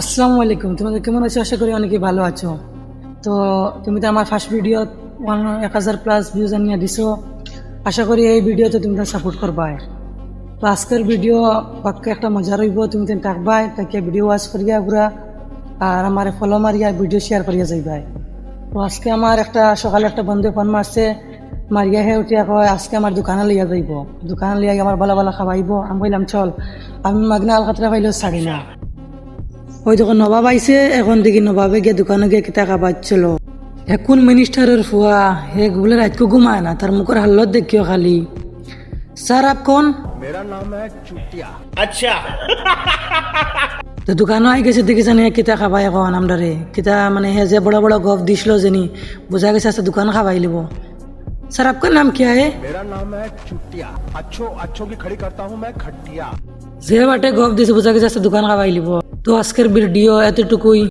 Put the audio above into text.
আসসালামু আলাইকুম, তোমাদের কেমন আছো? আশা করি অনেকেই ভালো আছো। তো তুমি তো আমার ফার্স্ট ভিডিও 1000+ ভিউজ নিয়ে দিছো। আশা করি এই ভিডিওতে তুমি সাপোর্ট করবাই। তো আজকের ভিডিও পক্ষে একটা মজা রইব, তুমি তো থাকবাই, তাকে ভিডিও ওয়াচ করিয়া পুরা আর আমার ফলো মারিয়া ভিডিও শেয়ার করিয়া যাইবাই। তো আজকে আমার একটা সকালে একটা বন্ধু ফোন মারছে, মারিয়া হে উঠিয়া কয় আজকে আমার দোকানে লইয়া যাইব, দোকানে লইয়া আমার বালা বালা খাওয়াইব। আমি বললাম চল, আমি মাগনা আলকাতরা পাইলেও ছাড়ি না। ওই যখন নবাব আইছে, এখন দেখি নবাবে গিয়ে দোকানে গিয়ে কিতা খাবাচ্ছিল। এখন মিনিস্টারের ফুয়া হে গুলো রাতকে ঘুমায় না, তার মুখের হাল্লত দেখিও খালি। স্যার আপ কোন? मेरा नाम है चुटिया। তো দোকানও আই গেছে, দেখি জানি কিতা খাবাই এখন আমরারে কিতা, মানে হে যে বড় বড় গপ দিছিল যেনি, বোঝা গেছে আজকে দোকান খাবাই লিব। স্যার আপনার নাম কি আয়ে? मेरा नाम है चुटिया। अच्छों अच्छों की खड़ी करता हूँ मैं खटिया। যে বাটে গপ দিছে বোঝা গেছে আজকে দোকান খাবাই লিব। তো আজকের ভিডিও এতটুকুই।